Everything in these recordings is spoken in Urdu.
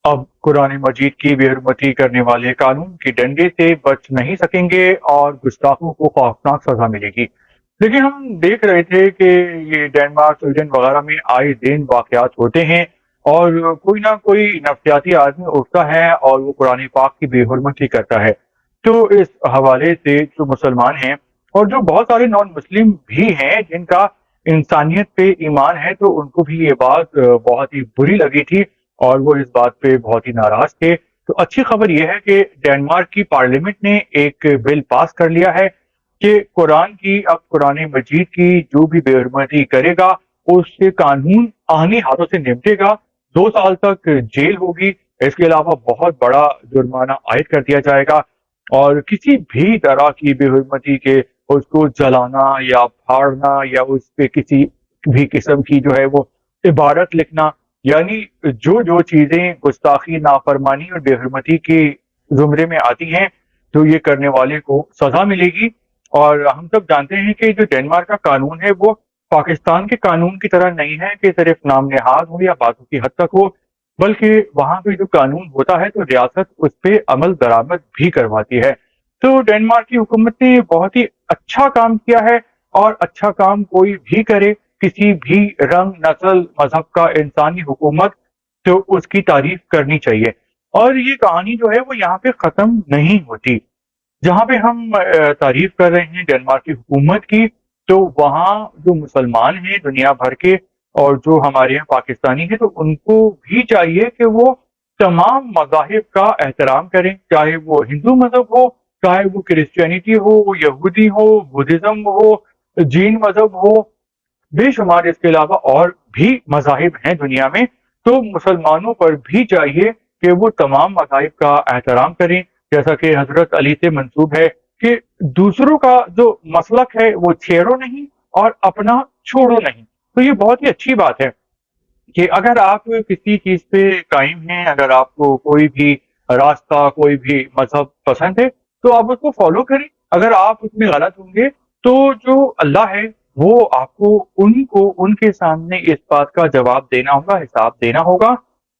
اب قرآن مجید کی بے حرمتی کرنے والے قانون کے ڈنڈے سے بچ نہیں سکیں گے اور گستاخوں کو خوفناک سزا ملے گی۔ لیکن ہم دیکھ رہے تھے کہ یہ ڈنمارک، سویڈن وغیرہ میں آئے دن واقعات ہوتے ہیں اور کوئی نہ کوئی نفسیاتی آدمی اٹھتا ہے اور وہ قرآن پاک کی بے حرمتی کرتا ہے۔ تو اس حوالے سے جو مسلمان ہیں اور جو بہت سارے نان مسلم بھی ہیں جن کا انسانیت پہ ایمان ہے، تو ان کو بھی یہ بات بہت ہی بری لگی تھی اور وہ اس بات پہ بہت ہی ناراض تھے۔ تو اچھی خبر یہ ہے کہ ڈنمارک کی پارلیمنٹ نے ایک بل پاس کر لیا ہے کہ قرآن مجید کی جو بھی بے حرمتی کرے گا اس سے قانون آہنی ہاتھوں سے نمٹے گا، 2 سال تک جیل ہوگی، اس کے علاوہ بہت بڑا جرمانہ عائد کر دیا جائے گا، اور کسی بھی طرح کی بے حرمتی کے اس کو جلانا یا پھاڑنا یا اس پہ کسی بھی قسم کی جو ہے وہ عبارت لکھنا، یعنی جو چیزیں گستاخی، نافرمانی اور بے حرمتی کے زمرے میں آتی ہیں تو یہ کرنے والے کو سزا ملے گی۔ اور ہم سب جانتے ہیں کہ جو ڈنمارک کا قانون ہے وہ پاکستان کے قانون کی طرح نہیں ہے کہ صرف نام نہاد ہو یا باتوں کی حد تک ہو، بلکہ وہاں پہ جو قانون ہوتا ہے تو ریاست اس پہ عمل درآمد بھی کرواتی ہے۔ تو ڈنمارک کی حکومت نے بہت ہی اچھا کام کیا ہے، اور اچھا کام کوئی بھی کرے، کسی بھی رنگ، نسل، مذہب کا انسانی حکومت، تو اس کی تعریف کرنی چاہیے۔ اور یہ کہانی جو ہے وہ یہاں پہ ختم نہیں ہوتی۔ جہاں پہ ہم تعریف کر رہے ہیں ڈنمارک کی حکومت کی، تو وہاں جو مسلمان ہیں دنیا بھر کے اور جو ہمارے یہاں پاکستانی ہیں، تو ان کو بھی چاہیے کہ وہ تمام مذاہب کا احترام کریں، چاہے وہ ہندو مذہب ہو، چاہے وہ کرسچینٹی ہو، یہودی ہو، بدھزم ہو، جین مذہب ہو، بے شمار اس کے علاوہ اور بھی مذاہب ہیں دنیا میں۔ تو مسلمانوں پر بھی چاہیے کہ وہ تمام مذاہب کا احترام کریں، جیسا کہ حضرت علی سے منسوب ہے کہ دوسروں کا جو مسلک ہے وہ چھیڑو نہیں اور اپنا چھوڑو نہیں۔ تو یہ بہت ہی اچھی بات ہے کہ اگر آپ کسی چیز پہ قائم ہیں، اگر آپ کو کوئی بھی راستہ، کوئی بھی مذہب پسند ہے تو آپ اس کو فالو کریں۔ اگر آپ اس میں غلط ہوں گے تو جو اللہ ہے وہ آپ کو ان کے سامنے اس بات کا جواب دینا ہوگا، حساب دینا ہوگا۔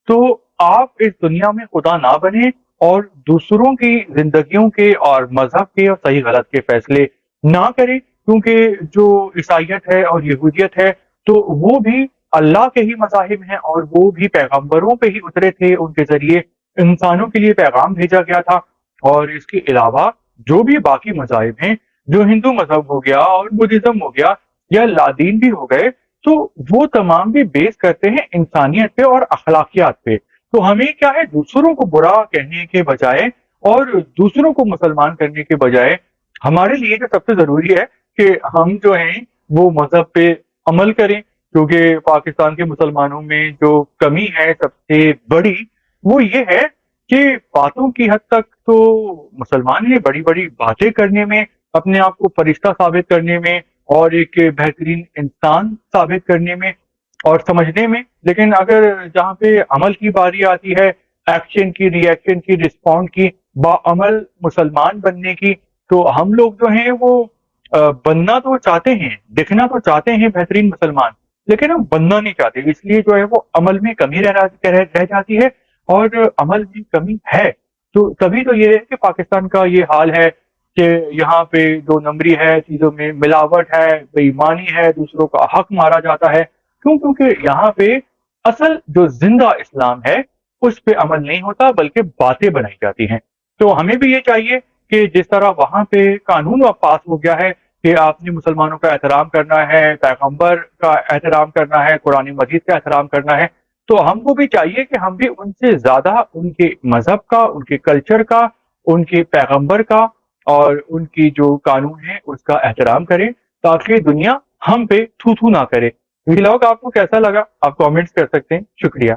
تو آپ اس دنیا میں خدا نہ بنیں اور دوسروں کی زندگیوں کے اور مذہب کے اور صحیح غلط کے فیصلے نہ کریں، کیونکہ جو عیسائیت ہے اور یہودیت ہے تو وہ بھی اللہ کے ہی مذاہب ہیں اور وہ بھی پیغمبروں پہ ہی اترے تھے، ان کے ذریعے انسانوں کے لیے پیغام بھیجا گیا تھا۔ اور اس کے علاوہ جو بھی باقی مذاہب ہیں، جو ہندو مذہب ہو گیا اور بدھزم ہو گیا یا لادین بھی ہو گئے، تو وہ تمام بھی بیس کرتے ہیں انسانیت پہ اور اخلاقیات پہ۔ تو ہمیں کیا ہے، دوسروں کو برا کہنے کے بجائے اور دوسروں کو مسلمان کرنے کے بجائے ہمارے لیے جو سب سے ضروری ہے کہ ہم جو ہیں وہ مذہب پہ عمل کریں، کیونکہ پاکستان کے مسلمانوں میں جو کمی ہے سب سے بڑی وہ یہ ہے کہ باتوں کی حد تک تو مسلمان ہیں، بڑی بڑی باتیں کرنے میں، اپنے آپ کو فرشتہ ثابت کرنے میں اور ایک بہترین انسان ثابت کرنے میں اور سمجھنے میں، لیکن اگر جہاں پہ عمل کی باری آتی ہے، ایکشن کی، ری ایکشن کی، رسپونڈ کی، باعمل مسلمان بننے کی، تو ہم لوگ جو ہیں وہ بننا تو چاہتے ہیں، دکھنا تو چاہتے ہیں بہترین مسلمان، لیکن ہم بننا نہیں چاہتے، اس لیے جو ہے وہ عمل میں کمی رہ جاتی ہے، اور عمل میں کمی ہے تو تبھی تو یہ ہے کہ پاکستان کا یہ حال ہے کہ یہاں پہ 2 نمبری ہے، چیزوں میں ملاوٹ ہے، بے ایمانی ہے، دوسروں کا حق مارا جاتا ہے۔ کیونکہ یہاں پہ اصل جو زندہ اسلام ہے اس پہ عمل نہیں ہوتا بلکہ باتیں بنائی جاتی ہیں۔ تو ہمیں بھی یہ چاہیے کہ جس طرح وہاں پہ قانون پاس ہو گیا ہے کہ آپ نے مسلمانوں کا احترام کرنا ہے، پیغمبر کا احترام کرنا ہے، قرآن مجید کا احترام کرنا ہے، تو ہم کو بھی چاہیے کہ ہم بھی ان سے زیادہ ان کے مذہب کا، ان کے کلچر کا، ان کے پیغمبر کا اور ان کی جو قانون ہے اس کا احترام کریں، تاکہ دنیا ہم پہ تھو تھو نہ کرے۔ یہ ولاگ آپ کو کیسا لگا آپ کامنٹس کر سکتے ہیں۔ شکریہ۔